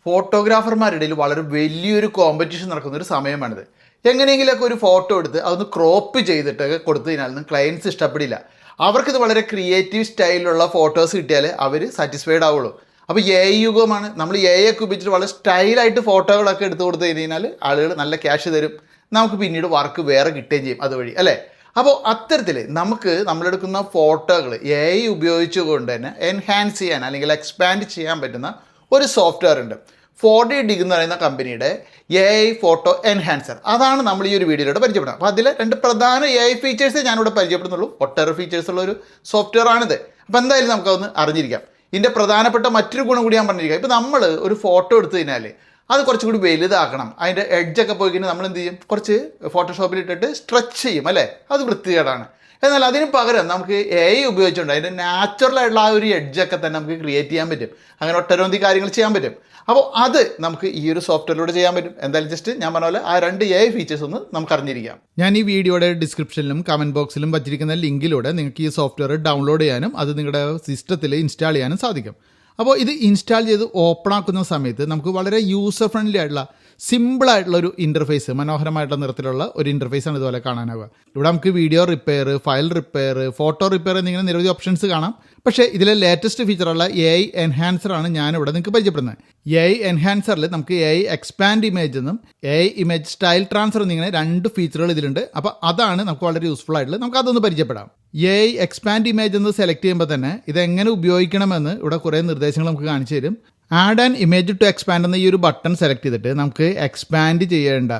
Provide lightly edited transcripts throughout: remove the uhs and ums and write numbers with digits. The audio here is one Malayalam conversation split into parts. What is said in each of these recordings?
ഫോട്ടോഗ്രാഫർമാരുടെ ഇടയിൽ വളരെ വലിയൊരു കോമ്പറ്റീഷൻ നടക്കുന്ന ഒരു സമയമാണിത്. എങ്ങനെയെങ്കിലുമൊക്കെ ഒരു ഫോട്ടോ എടുത്ത് അതൊന്ന് ക്രോപ്പ് ചെയ്തിട്ടൊക്കെ കൊടുത്തു കഴിഞ്ഞാൽ ക്ലയൻസ് ഇഷ്ടപ്പെടില്ല. അവർക്കിത് വളരെ ക്രിയേറ്റീവ് സ്റ്റൈലിലുള്ള ഫോട്ടോസ് കിട്ടിയാൽ അവർ സാറ്റിസ്ഫൈഡ് ആവുള്ളൂ. അപ്പോൾ എ ഐ യുഗമാണ്. നമ്മൾ എ ഐ ഒക്കെ ഉപയോഗിച്ചിട്ട് വളരെ സ്റ്റൈലായിട്ട് ഫോട്ടോകളൊക്കെ എടുത്ത് കൊടുത്തു കഴിഞ്ഞാൽ ആളുകൾ നല്ല ക്യാഷ് തരും. നമുക്ക് പിന്നീട് വർക്ക് വേറെ കിട്ടുകയും ചെയ്യും അതുവഴി, അല്ലേ? അപ്പോൾ അത്തരത്തിൽ നമുക്ക് നമ്മളെടുക്കുന്ന ഫോട്ടോകൾ എ ഐ ഉപയോഗിച്ചുകൊണ്ട് തന്നെ എൻഹാൻസ് ചെയ്യാൻ അല്ലെങ്കിൽ എക്സ്പാൻഡ് ചെയ്യാൻ പറ്റുന്ന ഒരു സോഫ്റ്റ്വെയർ ഉണ്ട്. 4D ഡിഗ് എന്ന് പറയുന്ന കമ്പനിയുടെ എ ഐ ഫോട്ടോ എൻഹാൻസർ. അതാണ് നമ്മൾ ഈ ഒരു വീഡിയോയിലൂടെ പരിചയപ്പെടുന്നത്. അപ്പോൾ അതിൽ 2 പ്രധാന എ ഐ ഫീച്ചേഴ്സേ ഞാനിവിടെ പരിചയപ്പെടുന്നുള്ളൂ. ഒട്ടേറെ ഫീച്ചേഴ്സ് ഉള്ള ഒരു സോഫ്റ്റ്വെയർ ആണിത്. അപ്പോൾ എന്തായാലും നമുക്കതൊന്ന് അറിഞ്ഞിരിക്കാം. ഇതിൻ്റെ പ്രധാനപ്പെട്ട മറ്റൊരു ഗുണം കൂടി ഞാൻ പറഞ്ഞിരിക്കാം. ഇപ്പോൾ നമ്മൾ ഒരു ഫോട്ടോ എടുത്തു കഴിഞ്ഞാൽ അത് കുറച്ചും കൂടി വലുതാക്കണം. അതിൻ്റെ എഡ്ജൊക്കെ പോയി കഴിഞ്ഞാൽ നമ്മൾ എന്ത് ചെയ്യും? കുറച്ച് ഫോട്ടോഷോപ്പിൽ ഇട്ടിട്ട് സ്ട്രെച്ച് ചെയ്യും, അല്ലേ? അത് വൃത്തികേടാണ്. എന്നാൽ അതിന് പകരം നമുക്ക് എ ഐ ഉപയോഗിച്ചുകൊണ്ട് അതിൻ്റെ നാച്ചുറലായിട്ടുള്ള ആ ഒരു എഡ്ജൊക്കെ തന്നെ നമുക്ക് ക്രിയേറ്റ് ചെയ്യാൻ പറ്റും. അങ്ങനെ ഒട്ടനവധി കാര്യങ്ങൾ ചെയ്യാൻ പറ്റും. അപ്പോൾ അത് നമുക്ക് ഈ ഒരു സോഫ്റ്റ്വെയറിലൂടെ ചെയ്യാൻ പറ്റും. എന്തായാലും ജസ്റ്റ് ഞാൻ പറഞ്ഞ പോലെ ആ 2 എ ഐ ഫീച്ചേഴ്സ് ഒന്ന് നമുക്ക് അറിഞ്ഞിരിക്കാം. ഞാൻ ഈ വീഡിയോയുടെ ഡിസ്ക്രിപ്ഷനിലും കമൻറ്റ് ബോക്സിലും വച്ചിരിക്കുന്ന ലിങ്കിലൂടെ നിങ്ങൾക്ക് ഈ സോഫ്റ്റ്വെയർ ഡൗൺലോഡ് ചെയ്യാനും അത് നിങ്ങളുടെ സിസ്റ്റത്തിൽ ഇൻസ്റ്റാൾ ചെയ്യാനും സാധിക്കും. അപ്പോൾ ഇത് ഇൻസ്റ്റാൾ ചെയ്ത് ഓപ്പൺ ആക്കുന്ന സമയത്ത് നമുക്ക് വളരെ യൂസർ ഫ്രണ്ട്ലി ആയിട്ടുള്ള സിമ്പിളായിട്ടുള്ള ഒരു ഇൻ്റർഫേസ്, മനോഹരമായിട്ടുള്ള നിറത്തിലുള്ള ഒരു ഇൻ്റർഫേസാണ് ഇതുപോലെ കാണാനാവുക. ഇവിടെ നമുക്ക് video repair, file repair, photo repair എന്നിങ്ങനെ നിരവധി ഓപ്ഷൻസ് കാണാം. പക്ഷേ ഇതിലെ ലേറ്റസ്റ്റ് ഫീച്ചറുള്ള എ ഐ എൻഹാൻസറാണ് ഞാനിവിടെ നിങ്ങൾക്ക് പരിചയപ്പെടുന്നത്. എ ഐ എൻഹാൻസറിൽ നമുക്ക് എ ഐ എക്സ്പാൻഡ് ഇമേജ് എന്നും A I image style transfer എന്നിങ്ങനെ 2 ഫീച്ചറുകൾ ഇതിലുണ്ട്. അപ്പോൾ അതാണ് നമുക്ക് വളരെ യൂസ്ഫുൾ ആയിട്ടുള്ളത്. നമുക്ക് അതൊന്ന് പരിചയപ്പെടാം. എ ഐ എക്സ്പാൻഡ് ഇമേജ് എന്ന് സെലക്ട് ചെയ്യുമ്പോൾ തന്നെ ഇതെങ്ങനെ ഉപയോഗിക്കണമെന്ന് ഇവിടെ കുറേ നിർദ്ദേശങ്ങൾ നമുക്ക് കാണിച്ചു തരും. Add an image to expand എന്ന ഈ ഒരു ബട്ടൺ സെലക്ട് ചെയ്തിട്ട് നമുക്ക് എക്സ്പാൻഡ് ചെയ്യേണ്ട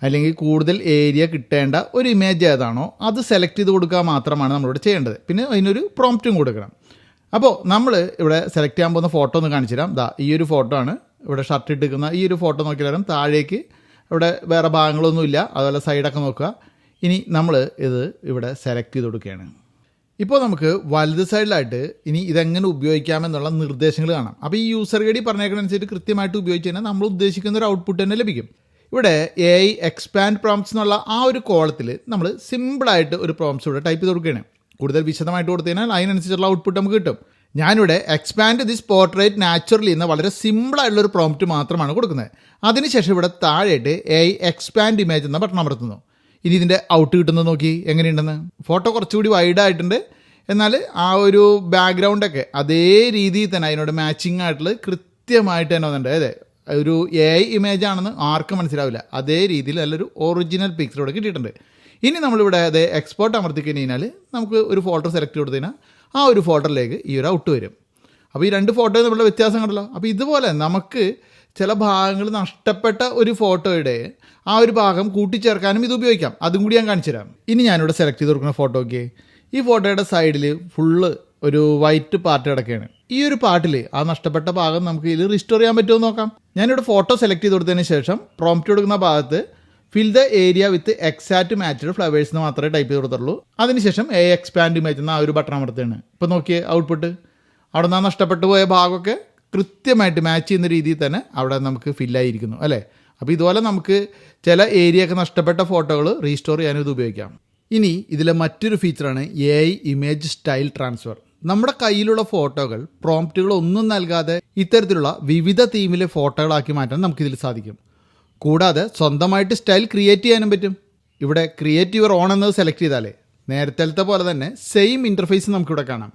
അല്ലെങ്കിൽ കൂടുതൽ ഏരിയ കിട്ടേണ്ട ഒരു ഇമേജ് ഏതാണോ അത് സെലക്ട് ചെയ്ത് കൊടുക്കുക മാത്രമാണ് നമ്മളിവിടെ ചെയ്യേണ്ടത്. പിന്നെ അതിനൊരു പ്രോംപ്റ്റും കൊടുക്കണം. അപ്പോൾ നമ്മൾ ഇവിടെ സെലക്ട് ചെയ്യാൻ പോകുന്ന ഫോട്ടോ ഒന്ന് കാണിച്ചു തരാം. ഈ ഒരു ഫോട്ടോ ആണ്. ഇവിടെ ഷർട്ട് ഇട്ടിരിക്കുന്ന ഈ ഒരു ഫോട്ടോ നോക്കിയാലും താഴേക്ക് ഇവിടെ വേറെ ഭാഗങ്ങളൊന്നുമില്ല. അതുപോലെ സൈഡൊക്കെ നോക്കുക. ഇനി നമ്മൾ ഇത് ഇവിടെ സെലക്ട് ചെയ്ത് കൊടുക്കുകയാണ്. ഇപ്പോൾ നമുക്ക് വലത് സൈഡിലായിട്ട് ഇനി ഇതെങ്ങനെ ഉപയോഗിക്കാമെന്നുള്ള നിർദ്ദേശങ്ങൾ കാണാം. അപ്പോൾ ഈ യൂസർ ഗൈഡിൽ പറഞ്ഞേക്കണനുസരിച്ച് കൃത്യമായിട്ട് ഉപയോഗിച്ച് കഴിഞ്ഞാൽ നമ്മൾ ഉദ്ദേശിക്കുന്ന ഒരു ഔട്ട്പുട്ട് തന്നെ ലഭിക്കും. ഇവിടെ എ ഐ എക്സ്പാൻഡ് പ്രോംപ്റ്റ്സ് എന്നുള്ള ആ ഒരു കോളത്തിൽ നമ്മൾ സിമ്പിളായിട്ട് ഒരു പ്രോംപ്റ്റ്സ് ഇവിടെ ടൈപ്പ് ചെയ്ത് കൊടുക്കുകയാണ്. കൂടുതൽ വിശദമായിട്ട് കൊടുത്തു കഴിഞ്ഞാൽ അതിനനുസരിച്ചുള്ള ഔട്ട്പുട്ട് നമുക്ക് കിട്ടും. ഞാനിവിടെ എക്സ്പാൻഡ് ദിസ് പോർട്രേറ്റ് നാച്ചുറലി എന്ന വളരെ സിമ്പിളായിട്ടുള്ളൊരു പ്രോംപ്റ്റ് മാത്രമാണ് കൊടുക്കുന്നത്. അതിനുശേഷം ഇവിടെ താഴെയായിട്ട് എ ഐ എക്സ്പാൻഡ് ഇമേജ് എന്ന ബട്ടൺ അമർത്തുന്നു. ഇനി ഇതിൻ്റെ ഔട്ട് കിട്ടുന്നത് നോക്കി എങ്ങനെയുണ്ടെന്ന്. ഫോട്ടോ കുറച്ചുകൂടി വൈഡായിട്ടുണ്ട്. എന്നാൽ ആ ഒരു ബാക്ക്ഗ്രൗണ്ടൊക്കെ അതേ രീതിയിൽ തന്നെ അതിനോട് മാച്ചിങ് ആയിട്ടുള്ള കൃത്യമായിട്ട് തന്നെ വന്നിട്ടുണ്ട്. അതെ, ഒരു എ ഐ ഇമേജ് ആണെന്ന് ആർക്കും മനസ്സിലാവില്ല. അതേ രീതിയിൽ നല്ലൊരു ഒറിജിനൽ പിക്ചർ ഇവിടെ കിട്ടിയിട്ടുണ്ട്. ഇനി നമ്മളിവിടെ അത് എക്സ്പോർട്ട് അമർത്തി കഴിഞ്ഞാൽ നമുക്ക് ഒരു ഫോട്ടോ സെലക്ട് ചെയ്ത് കഴിഞ്ഞാൽ ആ ഒരു ഫോട്ടോയിലേക്ക് ഈ ഒരു ഔട്ട് വരും. അപ്പോൾ ഈ 2 ഫോട്ടോയിൽ തമ്മിലുള്ള വ്യത്യാസം കണ്ടല്ലോ. അപ്പോൾ ഇതുപോലെ നമുക്ക് ചില ഭാഗങ്ങൾ നഷ്ടപ്പെട്ട ഒരു ഫോട്ടോയുടെ ആ ഒരു ഭാഗം കൂട്ടിച്ചേർക്കാനും ഇത് ഉപയോഗിക്കാം. അതും കൂടി ഞാൻ കാണിച്ചു തരാം. ഇനി ഞാനിവിടെ സെലക്ട് ചെയ്ത് കൊടുക്കുന്ന ഫോട്ടോയ്ക്ക് ഈ ഫോട്ടോയുടെ സൈഡിൽ ഫുള്ള് ഒരു വൈറ്റ് പാർട്ട് കിടക്കുകയാണ്. ഈ ഒരു പാർട്ടിൽ ആ നഷ്ടപ്പെട്ട ഭാഗം നമുക്ക് ഇതിൽ റിസ്റ്റോർ ചെയ്യാൻ പറ്റുമോ നോക്കാം. ഞാനിവിടെ ഫോട്ടോ സെലക്ട് ചെയ്ത് കൊടുത്തതിന് ശേഷം പ്രോംപ്റ്റ് കൊടുക്കുന്ന ഭാഗത്ത് fill the area with exact matched flowers എന്ന് മാത്രമേ ടൈപ്പ് ചെയ്ത് കൊടുത്തുള്ളൂ. അതിനുശേഷം എ എക്സ്പാൻഡ് ഇമേജ് എന്ന ആ ഒരു ബട്ടൺ അമർത്തുകയാണ്. ഇപ്പോൾ നോക്കിയേ ഔട്ട്പുട്ട്. അവിടെ നിന്ന് നഷ്ടപ്പെട്ടു പോയ ഭാഗമൊക്കെ കൃത്യമായിട്ട് മാച്ച് ചെയ്യുന്ന രീതിയിൽ തന്നെ അവിടെ നമുക്ക് ഫില്ലായിരിക്കുന്നു, അല്ലേ? അപ്പോൾ ഇതുപോലെ നമുക്ക് ചില ഏരിയയൊക്കെ നഷ്ടപ്പെട്ട ഫോട്ടോകൾ റീസ്റ്റോർ ചെയ്യാനും ഇത് ഉപയോഗിക്കാം. ഇനി ഇതിലെ മറ്റൊരു ഫീച്ചറാണ് A I image style transfer. നമ്മുടെ കയ്യിലുള്ള ഫോട്ടോകൾ പ്രോംപ്റ്റുകൾ ഒന്നും നൽകാതെ ഇത്തരത്തിലുള്ള വിവിധ തീമിലെ ഫോട്ടോകളാക്കി മാറ്റാൻ നമുക്കിതിൽ സാധിക്കും. കൂടാതെ സ്വന്തമായിട്ട് സ്റ്റൈൽ ക്രിയേറ്റ് ചെയ്യാനും പറ്റും. ഇവിടെ ക്രിയേറ്റ് യുവർ ഓൺ എന്നത് സെലക്ട് ചെയ്താലേ നേരത്തെ പോലെ തന്നെ സെയിം ഇൻ്റർഫേസ് നമുക്കിവിടെ കാണാം.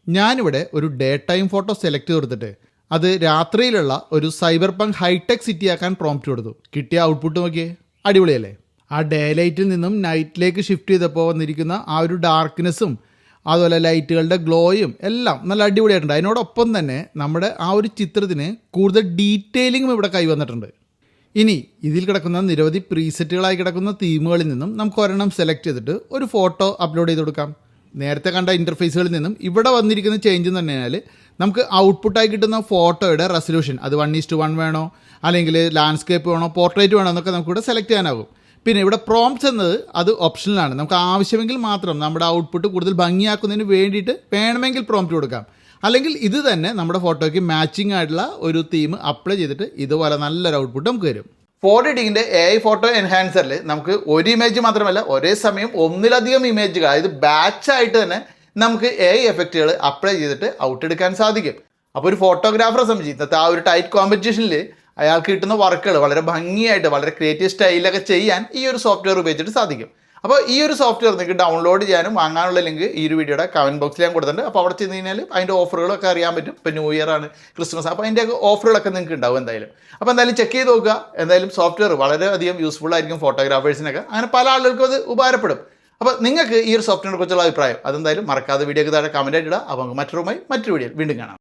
ഞാനിവിടെ ഒരു ഡേ ടൈം ഫോട്ടോ സെലക്ട് ചെയ്ത് കൊടുത്തിട്ട് അത് രാത്രിയിലുള്ള ഒരു സൈബർ പങ്ക് ഹൈടെക് സിറ്റി ആക്കാൻ പ്രോംപ്റ്റ് കൊടുത്തു. കിട്ടിയ ഔട്ട്പുട്ട് നോക്കിയേ, അടിപൊളിയല്ലേ? ആ ഡേ ലൈറ്റിൽ നിന്നും നൈറ്റിലേക്ക് ഷിഫ്റ്റ് ചെയ്തപ്പോൾ വന്നിരിക്കുന്ന ആ ഒരു ഡാർക്ക്നെസ്സും അതുപോലെ ലൈറ്റുകളുടെ ഗ്ലോയും എല്ലാം നല്ല അടിപൊളിയായിട്ടുണ്ട്. അതിനോടൊപ്പം തന്നെ നമ്മുടെ ആ ഒരു ചിത്രത്തിന് കൂടുതൽ ഡീറ്റെയിലിങ്ങും ഇവിടെ കൈവന്നിട്ടുണ്ട്. ഇനി ഇതിൽ കിടക്കുന്ന നിരവധി പ്രീസെറ്റുകളായി കിടക്കുന്ന തീമുകളിൽ നിന്നും നമുക്ക് ഒരെണ്ണം സെലക്ട് ചെയ്തിട്ട് ഒരു ഫോട്ടോ അപ്ലോഡ് ചെയ്ത് കൊടുക്കാം. നേരത്തെ കണ്ട ഇൻ്റർഫേസുകളിൽ നിന്നും ഇവിടെ വന്നിരിക്കുന്ന ചേഞ്ച് എന്ന് പറഞ്ഞാൽ നമുക്ക് ഔട്ട്പുട്ടായി കിട്ടുന്ന ഫോട്ടോയുടെ റെസൊല്യൂഷൻ അത് 1:1 വേണോ അല്ലെങ്കിൽ ലാൻഡ്സ്കേപ്പ് വേണോ പോർട്രേറ്റ് വേണോ എന്നൊക്കെ നമുക്കിവിടെ സെലക്ട് ചെയ്യാനാകും. പിന്നെ ഇവിടെ പ്രോംപ്റ്റ്സ് എന്നത് അത് ഓപ്ഷണലാണ്. നമുക്ക് ആവശ്യമെങ്കിൽ മാത്രം നമ്മുടെ ഔട്ട്പുട്ട് കൂടുതൽ ഭംഗിയാക്കുന്നതിന് വേണ്ടിയിട്ട് വേണമെങ്കിൽ പ്രോംപ്റ്റ് കൊടുക്കാം. അല്ലെങ്കിൽ ഇത് തന്നെ നമ്മുടെ ഫോട്ടോയ്ക്ക് മാച്ചിങ് ആയിട്ടുള്ള ഒരു തീം അപ്ലൈ ചെയ്തിട്ട് ഇതുപോലെ നല്ലൊരു ഔട്ട്പുട്ട് നമുക്ക് വരും. 4D ഡിഗിൻ്റെ എ ഐ ഫോട്ടോ എൻഹാൻസറിൽ നമുക്ക് ഒരു ഇമേജ് മാത്രമല്ല ഒരേ സമയം ഒന്നിലധികം ഇമേജുകൾ, അതായത് ബാച്ചായിട്ട് തന്നെ നമുക്ക് എ ഐ എഫക്റ്റുകൾ അപ്ലൈ ചെയ്തിട്ട് ഔട്ട് എടുക്കാൻ സാധിക്കും. അപ്പോൾ ഒരു ഫോട്ടോഗ്രാഫറെ സംബന്ധിച്ച് ഇന്നത്തെ ആ ഒരു ടൈറ്റ് കോമ്പറ്റീഷനിൽ അയാൾക്ക് കിട്ടുന്ന വർക്കുകൾ വളരെ ഭംഗിയായിട്ട് വളരെ ക്രിയേറ്റീവ് സ്റ്റൈലൊക്കെ ചെയ്യാൻ ഈ ഒരു സോഫ്റ്റ്വെയർ ഉപയോഗിച്ചിട്ട് സാധിക്കും. അപ്പോൾ ഈ ഒരു സോഫ്റ്റ്വെയർ നിങ്ങൾക്ക് ഡൗൺലോഡ് ചെയ്യാനും വാങ്ങാനുള്ള ലിങ്ക് ഈ ഒരു വീഡിയോയുടെ കമൻറ്റ് ബോക്സിൽ ഞാൻ കൊടുത്തിട്ടുണ്ട്. അപ്പോൾ അവിടെ ചെന്ന് കഴിഞ്ഞാൽ അതിൻ്റെ ഓഫറുകളൊക്കെ അറിയാൻ പറ്റും. ഇപ്പോൾ ന്യൂ ഇയർ ആണ്, ക്രിസ്മസ്, അപ്പോൾ അതിൻ്റെ ഓഫറുകളൊക്കെ നിങ്ങൾക്ക് ഉണ്ടാവും എന്തായാലും. അപ്പോൾ എന്തായാലും ചെക്ക് ചെയ്ത് നോക്കുക. എന്തായാലും സോഫ്റ്റ്വെയർ വളരെയധികം യൂസ്ഫുൾ ആയിരിക്കും ഫോട്ടോഗ്രാഫേഴ്സിനൊക്കെ. അങ്ങനെ പല ആളുകൾക്കും അത് ഉപകാരപ്പെടും. അപ്പോൾ നിങ്ങൾക്ക് ഈ ഒരു സോഫ്റ്റ്വെയറിനെ കുറിച്ചുള്ള അഭിപ്രായം അതെന്തായാലും മറക്കാതെ വീഡിയോക്ക് താഴെ കമൻറ്റ് ആയിട്ട് ഇടുക. അപ്പോൾ നമുക്ക് മറ്റൊരു വീഡിയോയിൽ വീണ്ടും കാണാം.